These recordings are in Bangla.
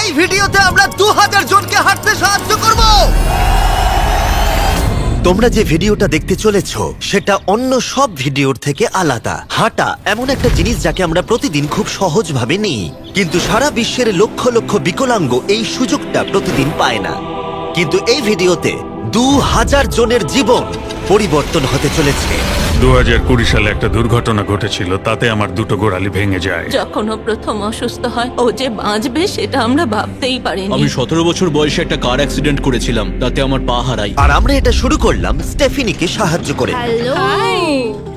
এই ভিডিওতে আমরা 2000 জনকে হাঁটতে সাহায্য করব। তোমরা যে ভিডিওটা দেখতে চলেছো সেটা অন্য সব ভিডিওর থেকে আলাদা। হাঁটা এমন একটা জিনিস যাকে আমরা প্রতিদিন খুব সহজভাবে নিই, কিন্তু সারা বিশ্বের লক্ষ লক্ষ বিকলাঙ্গ এই সুযোগটা প্রতিদিন পায় না। কিন্তু এই ভিডিওতে 2000 জনের জীবন পরিবর্তন হতে চলেছে। 2020 সালে একটা দুর্ঘটনা ঘটেছিল, তাতে আমার দুটো গোড়ালি ভেঙে যায়। যখন ও প্রথম অসুস্থ হয়, ও যে বাঁচবে সেটা আমরা ভাবতেই পারিনি। আমি 17 বছর বয়সে একটা কার অ্যাক্সিডেন্ট করেছিলাম, তাতে আমার পা হারাই। আর আমরা এটা শুরু করলাম স্টেফিনিকে সাহায্য করে। হ্যালো,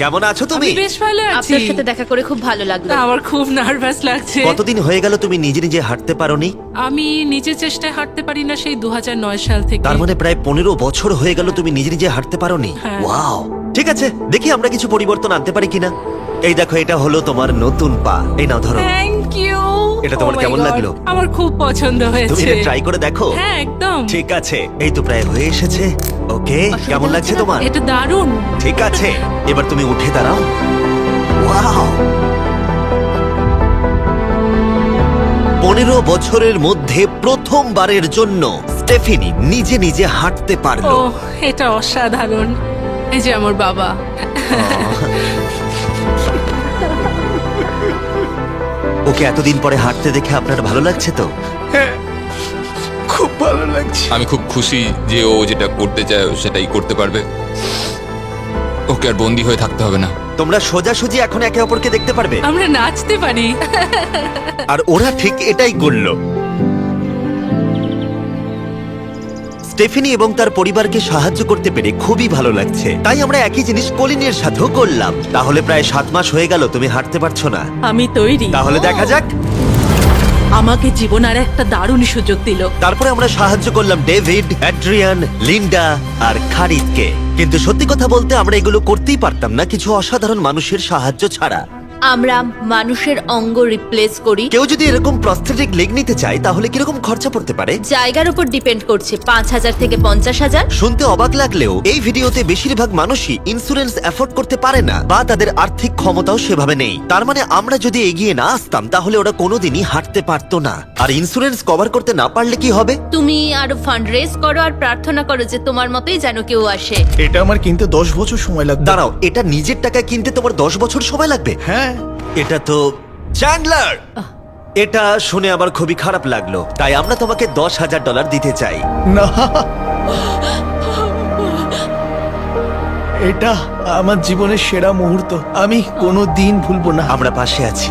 কেমন আছো তুমি? বেশ ভালো আছি। আপনার সাথে দেখা করে খুব ভালো লাগলো। আমার খুব নার্ভাস লাগছে। কতদিন হয়ে গেল তুমি নিজে নিজে হাঁটতে পারোনি? আমি নিজের চেষ্টায় হাঁটতে পারি না সেই 2009 সাল থেকে। তার মানে প্রায় 15 বছর হয়ে গেল তুমি নিজে নিজে হাঁটতে পারোনি। হ্যাঁ। ওয়াও, ঠিক আছে, দেখি আমরা কিছু পরিবর্তন আনতে পারি কিনা। এই দেখো, এটা হলো তোমার নতুন পা। এই নাও, ধরো। Thank you. এটা তোমার কেমন লাগলো? আমার খুব পছন্দ তুমি হয়েছে। এটা ট্রাই করে দেখো। হ্যাঁ, একদম। ঠিক আছে, এই তো প্রায় হয়ে এসেছে। ওকে, কেমন লাগছে তোমার? এটা দারুণ। ঠিক আছে, এবার তুমি উঠে দাঁড়াও। ওয়াও, 15 বছরের মধ্যে প্রথমবারের জন্য স্টেফিনি নিজে নিজে হাঁটতে ও, পারলো। এটা অসাধারণ। এই যে আমার বাবা। ওকে এতদিন পরে হাঁটতে দেখে আপনার ভালো লাগছে তো? আমি খুব খুশি যে ও যেটা করতে চায় ও সেটাই করতে পারবে। ওকে আর বন্দি হয়ে থাকতে হবে না। তোমরা সোজাসুজি এখন একে অপরকে দেখতে পারবে। আমরা নাচতে পারি। আর ওরা ঠিক এটাই করলো। স্টেফিনি এবং তার পরিবারকে সাহায্য করতে পেরে খুবই ভালো লাগছে। তাই আমরা একই জিনিস কলিনের সাথেও করলাম। তাহলে প্রায় 7 মাস হয়ে গেল তুমি হাঁটতে পারছো না। আমি তৈরি। তাহলে দেখা যাক। আমাকে জীবন আর একটা দারুণ সুযোগ দিল। তারপরে আমরা সাহায্য করলাম ডেভিড, অ্যাড্রিয়ান, লিন্ডা আর খারিদকে। কিন্তু সত্যি কথা বলতে আমরা এগুলো করতেই পারতাম না কিছু অসাধারণ মানুষের সাহায্য ছাড়া। আমরা মানুষের অঙ্গ রিপ্লেস করি। কেউ যদি এরকম প্রস্থেটিক লেগ নিতে চায় তাহলে কিরকম খরচা পড়তে পারে? জায়গার উপর ডিপেন্ড করছে, 5,000 থেকে 50,000। শুনতে অবাক লাগলেও এই ভিডিওতে বেশিরভাগ মানুষই ইন্স্যুরেন্স অ্যাফোর্ড করতে পারে না বা তাদের আর্থিক ক্ষমতাও সেভাবে নেই। তার মানে আমরা যদি এগিয়ে না আসতাম তাহলে ওরা কোনোদিনই হাঁটতে পারতো না। আর ইন্স্যুরেন্স কভার করতে না পারলে কি হবে? তুমি আরো ফান্ড রেজ করো আর প্রার্থনা করো যে তোমার মতোই যেন কেউ আসে। এটা আমার কিনতে 10 বছর সময় লাগবে। দাঁড়াও, এটা নিজের টাকায় কিনতে তোমার 10 বছর সময় লাগবে? হ্যাঁ, এটা তো চ্যান্ডলার। এটা শুনে আমার খুবই খারাপ লাগলো, তাই আমরা তোমাকে $10,000 দিতে চাই। না, এটা আমার জীবনের সেরা মুহূর্ত। আমি কোনো দিন ভুলবো না। আমরা পাশে আছি।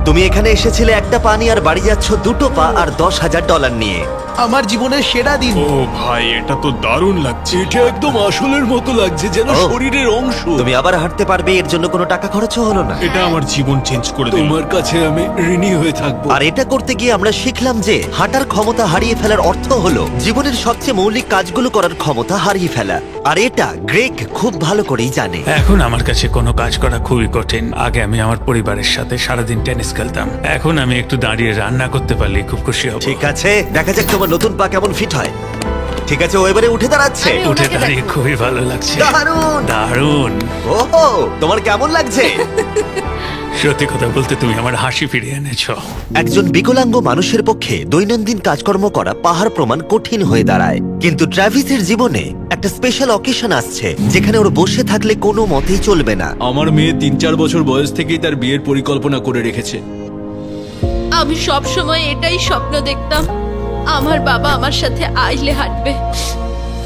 তুমি এখানে এসেছিলে একটা পা নিয়ে আর বাড়ি যাচ্ছ দুটো পা আর $10,000 নিয়ে। আমার জীবনের সেরা দিন। ও ভাই, এটা তো দারুণ লাগছে। এটা একদম আসলের মতো লাগছে, যেন ও। শরীরের অংশ। তুমি আবার হাঁটতে পারবে, এর জন্য কোনো টাকা খরচও হলো না। এটা আমার জীবন চেঞ্জ করে দিল। তোমার কাছে আমি ঋণী হয়ে থাকবো। আর এটা করতে গিয়ে আমরা শিখলাম যে হাঁটার ক্ষমতা হারিয়ে ফেলার অর্থ হলো জীবনের সবচেয়ে মৌলিক কাজগুলো করার ক্ষমতা হারিয়ে ফেলা। আর এটা গ্রেগ খুব ভালো করেই জানে। এখন আমার কাছে কোনো কাজ করা খুবই কঠিন। আগে আমি আমার পরিবারের সাথে সারাদিন টেনিস খেলতাম, এখন আমি একটু দাঁড়িয়ে রান্না করতে পারলে খুব খুশি হব। ঠিক আছে, দেখা যাক তোমার নতুন পা কেমন ফিট হয়। ঠিক আছে, ও এবারে উঠে দাঁড়াচ্ছে। আমি উঠে ওনাকে দাঁড়িয়ে দেখো। খুবই ভালো লাগছে। দারুণ। দারুণ। ওহো, তোমার কেমন লাগছে? সত্যি কথা বলতে তুমি আমার হাসি ফিরিয়ে এনেছো। একজন বিকলাঙ্গ মানুষের পক্ষে দৈনন্দিন কাজকর্ম করা পাহাড় প্রমাণ কঠিন হয়ে দাঁড়ায়। কিন্তু ট্রাভিসের জীবনে একটা স্পেশাল অকেশন আসছে যেখানে ওর বসে থাকলে কোনো মতেই চলবে না। আমার মেয়ে 3-4 বছর বয়স থেকেই তার বিয়ের পরিকল্পনা করে রেখেছে। আমি সব সময় এটাই স্বপ্ন দেখতাম, আমার বাবা আমার সাথে আইলে হাঁটবে।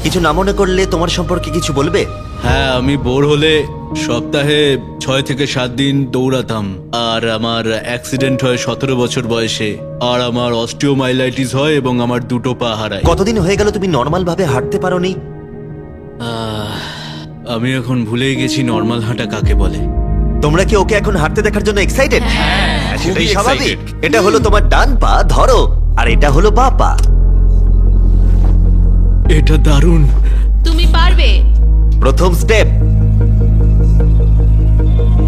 কিছু না মনে করলে তোমার সম্পর্কে কিছু বলবে? হ্যাঁ, আমি বোর হলে সপ্তাহে 6 থেকে 7 দিন দৌড়াতাম। আর আমার অ্যাক্সিডেন্ট হয় 17 বছর বয়সে। আর আমার অস্টিওমাইলাইটিস হয় এবং আমার দুটো পা হারায়। কতদিন হয়ে গেল তুমি নর্মাল ভাবে হাঁটতে পারোনি? আমি এখন ভুলেই গেছি নর্মাল হাঁটা কাকে বলে। তোমরা কি ওকে এখন হাঁটতে দেখার জন্য এক্সাইটেড? সেটাই খুবই স্বাভাবিক। excited। এটা হলো তোমার ডান পা, ধরো, আর এটা হলো বাঁ পা। এটা দারুণ। তুমি পারবে। প্রথম স্টেপ।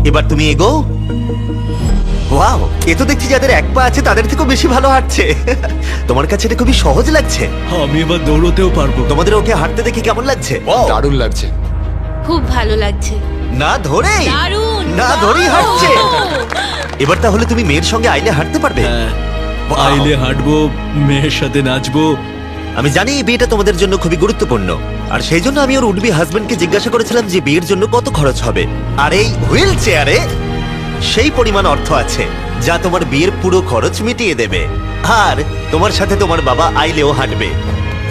এবার তুমি এগো। ওয়াও, এ তো দেখছি যাদের এক পা আছে তাদের থেকেও বেশি ভালো হাঁটছে। তোমার কাছে এটা খুবই সহজ লাগছে। আমি এবার দৌড়তেও পারবো। তোমাদের ওকে হাঁটতে দেখে কেমন লাগছে? দারুণ লাগছে। খুব ভালো লাগছে। না ধরেই, দারুণ। না ধরেই হাঁটছে। এবার তাহলে তুমি মেয়ের সঙ্গে আইলে হাঁটতে পারবে? হ্যাঁ, Wow! আইলে হাঁটবো, মেয়ের সাথে নাচবো। আমি জানি এই বিয়েটা তোমাদের জন্য খুবই গুরুত্বপূর্ণ, আর সেই জন্য আমি ওর উডবি হাজবেন্ডকে জিজ্ঞাসা করেছিলাম যে বিয়ের জন্য কত খরচ হবে। আর এই হুইল চেয়ারে সেই পরিমাণ অর্থ আছে যা তোমার বিয়ের পুরো খরচ মিটিয়ে দেবে। আর তোমার সাথে তোমার বাবা আইলেও হাঁটবে।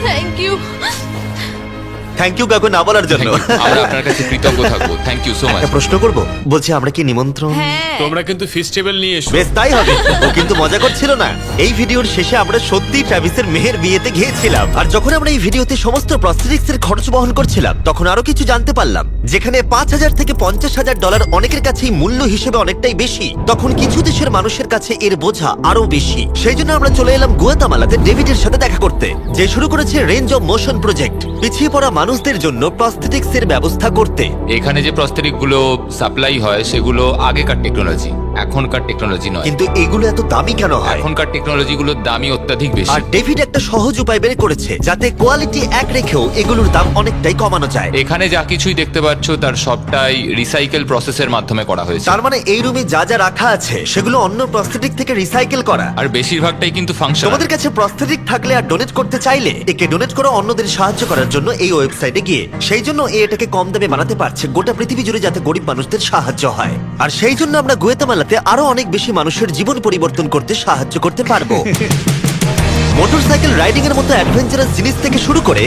Thank you. থ্যাংক ইউ কাকু না বলার জন্য। আমরা আপনার কাছে কৃতজ্ঞ থাকবো, থ্যাংক ইউ সো মাচ। একটা প্রশ্ন করব, বলছি আমরা কি নিমন্ত্রণ? হ্যাঁ, তোমরা কিন্তু ফেস্টিভ্যাল নিয়ে এসো। বেশ তাই হবে। ও কিন্তু মজা করছিল না। এই ভিডিওর শেষে আমরা সত্যি ট্রাভিসের মেহের বিয়েতে গিয়েছিলাম, আর যখন আমরা এই ভিডিওতে সমস্ত প্রস্থেটিক্স এর খরচ বহন করছিলাম তখন আরো কিছু জানতে পারলাম। যেখানে $5,000 থেকে $50,000 অনেকের কাছেই মূল্য হিসেবে অনেকটাই বেশি, তখন কিছু দেশের মানুষের কাছে এর বোঝা আরো বেশি। সেই জন্য আমরা চলে এলাম গুয়াতামালাতে ডেভিডের সাথে দেখা করতে, যে শুরু করেছে রেঞ্জ অফ মোশন প্রজেক্ট, পিছিয়ে পড়া মানুষদের জন্য প্রস্থেটিক্স এর ব্যবস্থা করতে। এখানে যে প্রস্তরিক গুলো সাপ্লাই হয় সেগুলো আগেকার টেকনোলজি, এখনকার টেকনোলজি নয়। কিন্তু এগুলো এত দামি কেন হয়? এখনকার টেকনোলজি গুলোর দামই অত্যাধিক বেশি। আর ডেভিড একটা সহজ উপায় বের করেছে যাতে কোয়ালিটি এক রেখেও এগুলোর দাম অনেকটাই কমানো যায়। এখানে যা কিছুই দেখতে পাচ্ছ তার সবটাই রিসাইকেল প্রসেসের মাধ্যমে করা হয়েছে। তার মানে এই রুমে যা যা রাখা আছে সেগুলো অন্য প্রস্থেটিক থেকে রিসাইকেল করা। আর বেশিরভাগটাই কিন্তু ফাংশন। তোমাদের কাছে প্রস্থেটিক থাকলে আর ডোনেট করতে চাইলে একে ডোনেট করো অন্যদের সাহায্য করার জন্য এই ওয়েবসাইটে গিয়ে। সেই জন্য এটাকে কম দামে বানাতে পারছে গোটা পৃথিবী জুড়ে যাতে গরিব মানুষদের সাহায্য হয়। আর সেই জন্য আমরা গুয়াতামালাতে আরো অনেক বেশি মানুষের জীবন পরিবর্তন করতে সাহায্য করতে পারবো। মোটরসাইকেল রাইডিং এর মতো অ্যাডভেঞ্চারাস জিনিস থেকে শুরু করে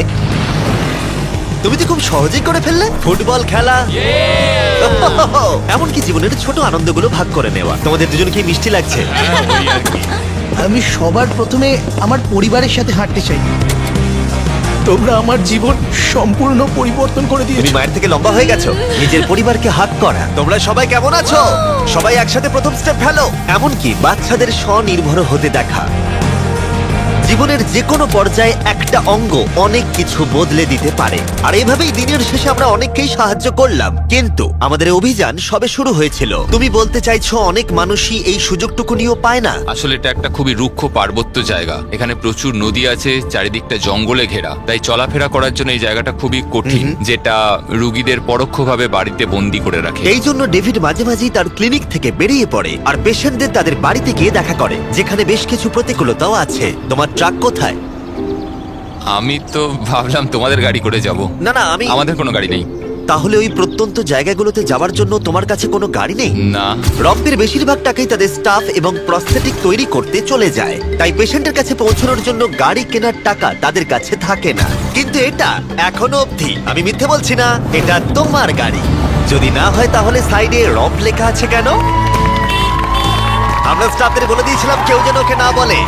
তুমি তো খুব সহজেই করে ফেললে ফুটবল খেলা, এমনকি জীবনের ছোট আনন্দগুলো ভাগ করে নেওয়া। তোমাদের দুজনকে মিষ্টি লাগছে। আমি সবার প্রথমে আমার পরিবারের সাথে হাঁটতে চাই। তোমরা আমার জীবন সম্পূর্ণ পরিবর্তন করে তুমি দিয়েছো। মায়ের থেকে লম্বা হয়ে গেছো। নিজের পরিবারকে হাত করা। তোমরা সবাই কেমন আছো? সবাই একসাথে প্রথম স্টেপ ফেলো। এমনকি বাচ্চাদের স্বনির্ভর হতে দেখা। জীবনের যে কোনো পর্যায়ে একটা অঙ্গ অনেক কিছু বদলে দিতে পারে। আর এভাবেই দিনের শেষে আমরা অনেককেই সাহায্য করলাম, কিন্তু আমাদের অভিযান সবে শুরু হয়েছিল। তুমি বলতে চাইছো অনেক মানুষই এই সুযোগটুকু নিয়েও পায় না? আসলে এটা একটা খুবই রুক্ষ পার্বত্য জায়গা। এখানে প্রচুর নদী আছে, চারিদিকটা জঙ্গলে ঘেরা, তাই চলাফেরা করার জন্য এই জায়গাটা খুবই কঠিন, যেটা রুগীদের পরোক্ষভাবে বাড়িতে বন্দি করে রাখে। এই জন্য ডেভিড মাঝে মাঝেই তার ক্লিনিক থেকে বেরিয়ে পড়ে আর পেশেন্টদের তাদের বাড়িতে গিয়ে দেখা করে, যেখানে বেশ কিছু প্রতিকূলতাও আছে। তোমার ট্রাক কোথায়? আমি তো ভাবলাম তোমাদের গাড়ি করে যাব। না না, আমাদের কোনো গাড়ি নেই। তাহলে ওই প্রত্যন্ত জায়গাগুলোতে যাওয়ার জন্য তোমার কাছে কোনো গাড়ি নেই? না। রবদের বেশিরভাগ টাকাই তাদের স্টাফ এবং প্রস্থেটিক তৈরি করতে চলে যায়, তাই পেশেন্টের কাছে পৌঁছানোর জন্য গাড়ি কেনার টাকা তাদের কাছে থাকে না। কিন্তু এটা এখনো অবধি, আমি মিথ্যে বলছি না, এটা তোমার গাড়ি। যদি না হয় তাহলে সাইডে রব লেখা আছে কেন? আমরা স্টাফদের বলে দিয়েছিলাম কেউ যেন ওকে না বলে।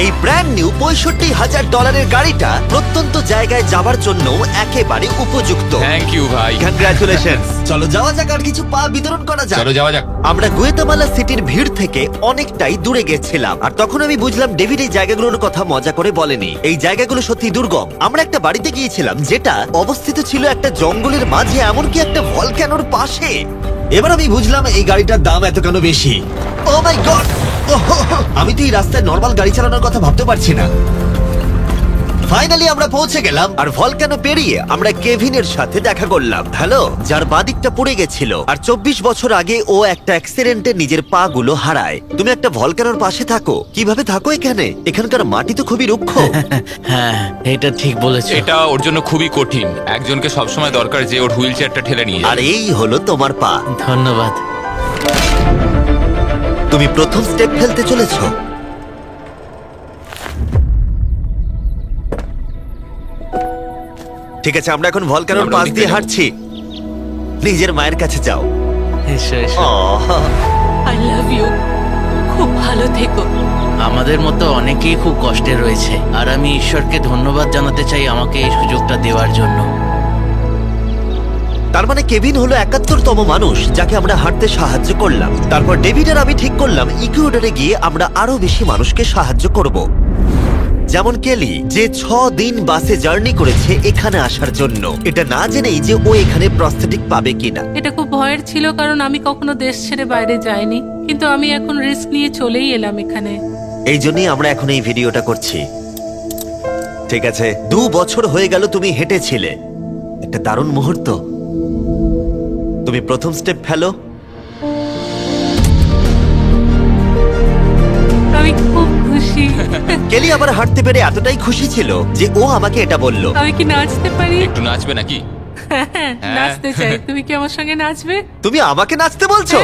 এই ব্র্যান্ড নিউ $65,000 গাড়িটা প্রত্যন্ত জায়গায় যাওয়ার জন্য একেবারে উপযুক্ত। থ্যাংক ইউ ভাই। কংগ্রাচুলেশন। চলো যাওয়া যাক আর কিছু পা বিতরণ করা যাক। চলো যাওয়া যাক। আমরা গুয়াতামালা সিটির ভিড় থেকে অনেকটাই দূরে গেছিলাম, আর তখন আমি বুঝলাম ডেভিড এই জায়গাগুলোর কথা মজা করে বলেনি। এই জায়গাগুলো সত্যি দুর্গম। আমরা একটা বাড়িতে গিয়েছিলাম যেটা অবস্থিত ছিল একটা জঙ্গলের মাঝে, এমনকি একটা ভলক্যানোর পাশে। এবার আমি বুঝলাম এই গাড়িটার দাম এত কেন বেশি। ও মাই গড! আমি তো এই রাস্তায় নর্মাল গাড়ি চালানোর কথা ভাবতে পারছি না। ফাইনালি আমরা পৌঁছে গেলাম, আর ভলক্যানো পেরিয়ে আমরা কেভিনের সাথে দেখা করলাম। হ্যালো, যার বাদিকটা পড়ে গেছিল, আর 24 বছর আগে ও একটা অ্যাক্সিডেন্টে নিজের পা গুলো হারায়। তুমি একটা ভলক্যানোর পাশে থাকো, কিভাবে থাকো এখানে? এখানকার মাটি তো খুবই রুক্ষ। হ্যাঁ, এটা ঠিক বলেছো। এটা ওর জন্য খুবই কঠিন। একজনকে সবসময় দরকার যে ওর হুইল চেয়ারটা ঠেলে নিয়ে আর যায়। এই হলো তোমার পা। ধন্যবাদ। তুমি প্রথম স্টেপ ফেলতে চলেছো। ঠিক আছে, আমরা এখন ভলক্যানোর আমরা পাশ ওদিকে দিয়ে যাবো। হাঁটছি। নিজের মায়ের কাছে যাও। এসো, এসো। I love you. খুব ভালো থেকো। আমাদের মতো অনেকেই খুব কষ্টে রয়েছে, আর আমি ঈশ্বরকে ধন্যবাদ জানাতে চাই আমাকে এই সুযোগটা দেওয়ার জন্য। তার মানে কেভিন হলো 71তম মানুষ যাকে আমরা হাঁটতে সাহায্য করলাম। তারপর ডেভিড আর আমি ঠিক করলাম ইকুয়েডরে গিয়ে আমরা আরো বেশি মানুষকে সাহায্য করব, যেমন কেলি, যে 6 দিন বাসে জার্নি করেছে এখানে আসার জন্য, এটা না জেনেই যে ও এখানে প্রস্থেটিক পাবে কিনা। এটা খুব ভয়ের ছিল, কারণ আমি কখনো দেশ ছেড়ে বাইরে যাইনি, কিন্তু আমি এখন রিস্ক নিয়ে চলেই এলাম এখানে। এই জন্যই আমরা এখন এই ভিডিওটা করছি। ঠিক আছে, 2 বছর হয়ে গেল তুমি হেঁটেছিলে, একটা দারুণ মুহূর্ত। তুমি প্রথম স্টেপ ফেলো। আমি খুব খুশি। খুশি। কেলি আবার হাঁটতে পেরে এতটাই খুশি ছিল যে ও আমাকে এটা বলল। আমি কি নাচতে পারি? একটু নাচবে নাকি? নাচতে চাই, তুমি কি আমার সঙ্গে নাচবে? তুমি আমাকে নাচতে বলছো?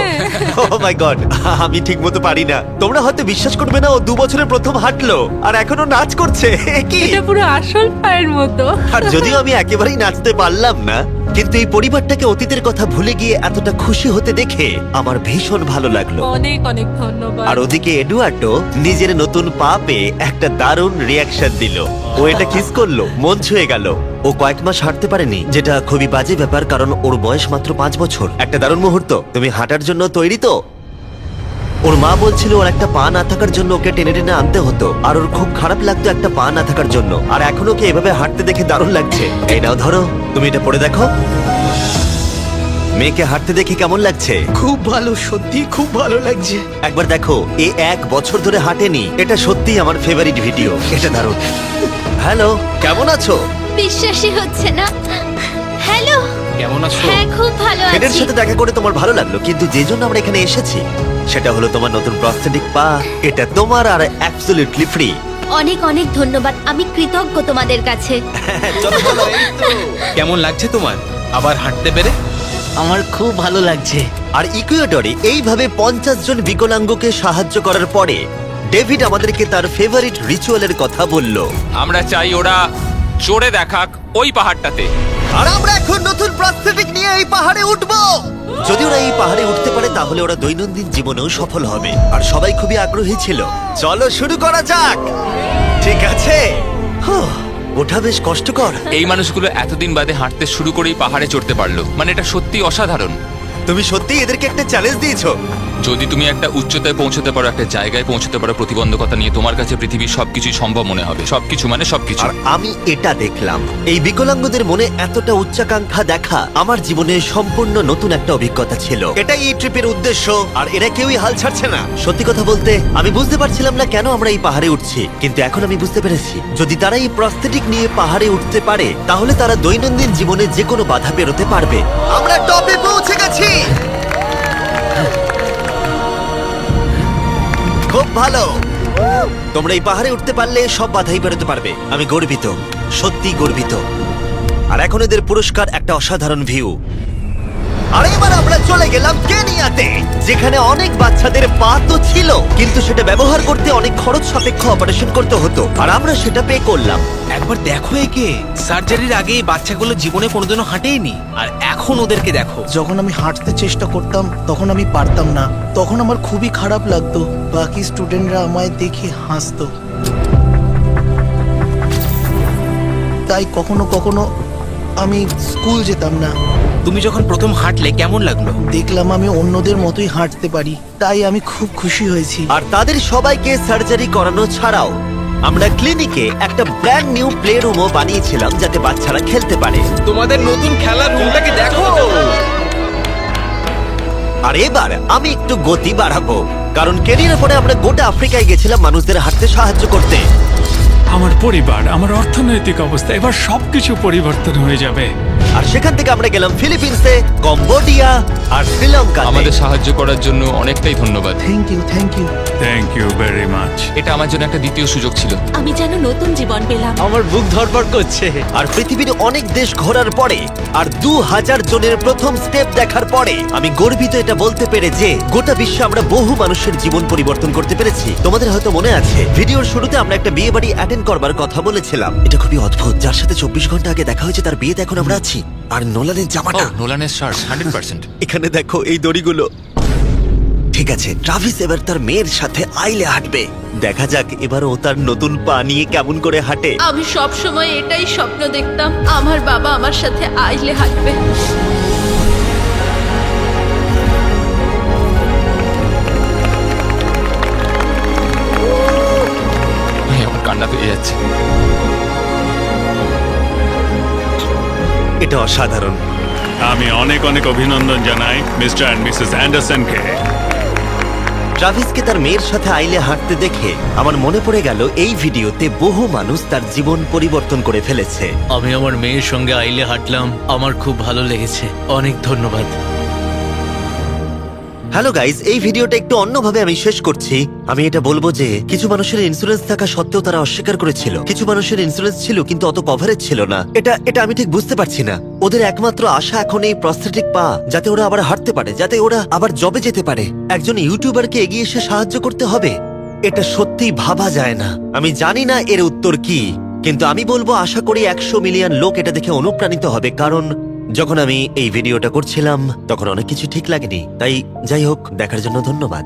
ও মাই গড, আমি ঠিক মতো পারি না। তোমরা হয়তো বিশ্বাস করবে না, ও 2 বছরের প্রথম হাঁটলো আর এখনো নাচ করছে। এ কি? এটা পুরো আসল পায়ের মতো। আর যদিও আমি একেবারেই নাচতে পারলাম না, কিন্তু এই পরিবারটাকে অতীতের কথা ভুলে গিয়ে এতটা খুশি হতে দেখে আমার ভীষণ ভালো লাগলো। অনেক অনেক ধন্যবাদ। আর ওদিকে এডুয়ার্ডো নিজের নতুন পা পেয়ে একটা দারুণ রিয়াকশন দিল। ও এটা কিস করলো, মন ছুঁয়ে গেল। ও কয়েক মাস হাঁটতে পারেনি, যেটা খুবই বাজে ব্যাপার, কারণ ওর বয়স মাত্র 5 বছর। একটা দারুণ মুহূর্ত। তুমি হাঁটার জন্য তৈরি তো? ওর মা বলছিল ওর একটা পা না থাকার জন্য ওকে টেনে টেনে আনতে হতো, আর ওর খুব খারাপ লাগতো একটা পা না থাকার জন্য। আর এখন ওকে এভাবে হাঁটতে দেখে দারুণ লাগছে। এই নাও ধরো, তুমি এটা পরে দেখো। মেয়েকে হাঁটতে দেখে কেমন লাগছে? খুব ভালো, সত্যি খুব ভালো লাগছে। একবার দেখো, এ 1 বছর ধরে হাঁটেনি। এটা সত্যিই আমার ফেভারিট ভিডিও। এটা দারুণ। হ্যালো, কেমন আছো? বিশ্বাসই হচ্ছে না। হ্যালো, কেমন আছো? হ্যাঁ খুব ভালো ফ্রেডের আছি। সাথে দেখা করে তোমার ভালো লাগলো, কিন্তু যে জন্য আমরা এখানে এসেছি সেটা হলো তোমার নতুন প্রস্থেটিক পা। এটা তোমার আর অ্যাবসলিউটলি ফ্রি। অনেক অনেক ধন্যবাদ, আমি কৃতজ্ঞ তোমাদের কাছে। চলো চলো। কেমন লাগছে তোমার আবার হাঁটতে পেরে? আমার খুব ভালো লাগছে। আর ইকুয়েডরে এইভাবে 50 জন বিকলাঙ্গকে সাহায্য করার পরে ডেভিড আমাদেরকে তার ফেভারিট রিচুয়ালের কথা বলল। আমরা চাই ওরা চড়ে দেখাক ওই পাহাড়টাতে। আর আমরা এখন নতুন প্রস্থেটিক নিয়ে এই পাহাড়ে উঠবো। যদি ওরা এই পাহাড়ে উঠতে পারে তাহলে ওরা দৈনন্দিন জীবনেও সফল হবে। আর সবাই খুবই আগ্রহী ছিল। চলো শুরু করা যাক। ঠিক আছে। হুঁ, ওঠা বেশ কষ্টকর। এই মানুষগুলো এতদিন বাদে হাঁটতে শুরু করেই পাহাড়ে চড়তে পারলো, মানে এটা সত্যি অসাধারণ। তুমি সত্যি এদেরকে একটা চ্যালেঞ্জ দিয়েছো। যদি তুমি একটা উচ্চতায় পৌঁছতে পারো, একটা জায়গায় পৌঁছতে পারো, প্রতিবন্ধকতা নিয়ে তোমার কাছে পৃথিবীর সবকিছুই সম্ভব মনে হবে। সবকিছু মানে সবকিছু। আর আমি এটা দেখলাম, এই বিকলাঙ্গদের মনে এতটা উচ্চাকাঙ্ক্ষা দেখা আমার জীবনে সম্পূর্ণ নতুন একটা অভিজ্ঞতা ছিল। এটাই এই ট্রিপের উদ্দেশ্য, আর এরা কেউই হাল ছাড়ছে না। সত্যি কথা বলতে আমি বুঝতে পারছিলাম না কেন আমরা এই পাহাড়ে উঠছি, কিন্তু এখন আমি বুঝতে পেরেছি যদি তারা এই প্রস্থেটিক নিয়ে পাহাড়ে উঠতে পারে তাহলে তারা দৈনন্দিন জীবনে যে কোনো বাধা পেরোতে পারবে। আমরা টপে পৌঁছে গেছি। খুব ভালো। তোমরা এই পাহাড়ে উঠতে পারলে সব বাধাই পেরোতে পারবে। আমি গর্বিত, সত্যি গর্বিত। আর এখন এদের পুরস্কার একটা অসাধারণ ভিউ। আর এবার আমরা চলে গেলাম কেনিয়াতে, যেখানে অনেক বাচ্চাদের পা তো ছিল, কিন্তু সেটা ব্যবহার করতে অনেক খরচ সাপেক্ষ অপারেশন করতে হতো, আর আমরা সেটা পে করলাম। একবার দেখো একে, সার্জারির আগে এই বাচ্চাগুলো জীবনে কোনোদিনও হাঁটেইনি, আর এখন ওদেরকে দেখো। যখন আমি হাঁটতে চেষ্টা করতাম তখন আমি পারতাম না, তখন আমার খুবই খারাপ লাগতো। বাকি স্টুডেন্টরা আমায় দেখে হাসতো, তাই কখনো কখনো আমি স্কুল যেতাম না। তুমি যখন প্রথম হাঁটলে কেমন লাগলো? দেখলাম আমি অন্যদের মতোই হাঁটতে পারি, তাই আমি খুব খুশি হয়েছি। আর তাদের সবাইকে সার্জারি করানো ছাড়াও আমরা ক্লিনিকে একটা ব্র্যান্ড নিউ প্লে রুমও বানিয়েছিলাম যাতে বাচ্চারা খেলতে পারে। তোমাদের নতুন খেলার রুমটাকে দেখো। আর এবার আমি একটু গতি বাড়াবো, কারণ কেনিয়ার পরে আমরা গোটা আফ্রিকায় গেছিলাম মানুষদের হাঁটতে সাহায্য করতে। আমার পরিবার, আমার অর্থনৈতিক অবস্থা, এবার সবকিছু পরিবর্তন হয়ে যাবে। আর সেখান থেকে আমরা গেলাম ফিলিপিন্সে, কম্বোডিয়া আর শ্রীলঙ্কা। আমাদের সাহায্য করার জন্য অনেকটাই ধন্যবাদ। Thank you, thank you. Thank you very much. এটা আমার জন্য একটা দ্বিতীয় সুযোগ ছিল। আমি যেন নতুন জীবন পেলাম। আমার বুক ধড়ফড় করছে। আর পৃথিবীর অনেক দেশ ঘোরার পরে আর 2000 জনের প্রথম স্টেপ দেখার পরে আমি গর্বিত এটা বলতে পেরে যে গোটা বিশ্বে আমরা বহু মানুষের জীবন পরিবর্তন করতে পেরেছি। তোমাদের হয়তো মনে আছে ভিডিওর শুরুতে আমরা একটা বিয়ে বাড়ি অ্যাটেন্ড করবার কথা বলেছিলাম। এটা খুবই অদ্ভুত, যার সাথে 24 ঘন্টা আগে দেখা হয়েছে তার বিয়েতে এখন আমরা আছি। আর নোলানের জামাটা, নোলানের শার্ট 100%। এখানে দেখো এই দড়িগুলো। ঠিক আছে, ট্রাভিস এবার তার মেয়ের সাথে আইলে হাঁটবে। দেখা যাক এবার ও তার নতুন পা নিয়ে কেমন করে হাঁটে। আমি সব সময় এটাই স্বপ্ন দেখতাম, আমার বাবা আমার সাথে আইলে হাঁটবে। আমার কান্না পেয়ে যাচ্ছে। এটা অসাধারণ। আমি অনেক অনেক অভিনন্দন জানাই মিস্টার অ্যান্ড মিসেস অ্যান্ডারসনকে। ট্রাভিসকে তার মেয়ের সাথে আইলে হাঁটতে দেখে আমার মনে পড়ে গেল এই ভিডিওতে বহু মানুষ তার জীবন পরিবর্তন করে ফেলেছে। আমি আমার মেয়ের সঙ্গে আইলে হাঁটলাম, আমার খুব ভালো লেগেছে। অনেক ধন্যবাদ। হ্যালো গাইজ, এই ভিডিওটা একটু অন্যভাবে আমি শেষ করছি। আমি এটা বলবো যে কিছু মানুষের ইন্স্যুরেন্স থাকা সত্ত্বেও তারা অস্বীকার করেছিল, কিছু মানুষের ইন্স্যুরেন্স ছিল কিন্তু অত কভারেজ ছিল না। এটা আমি ঠিক বুঝতে পারছি না। ওদের একমাত্র আশা এখন এই প্রস্থেটিক পা, যাতে ওরা আবার হাঁটতে পারে, যাতে ওরা আবার জবে যেতে পারে। একজন ইউটিউবারকে এগিয়ে এসে সাহায্য করতে হবে, এটা সত্যিই ভাবা যায় না। আমি জানি না এর উত্তর কি, কিন্তু আমি বলবো আশা করি 100 মিলিয়ন লোক এটা দেখে অনুপ্রাণিত হবে। কারণ যখন আমি এই ভিডিওটা করছিলাম তখন অনেক কিছু ঠিক লাগেনি। তাই যাই হোক, দেখার জন্য ধন্যবাদ।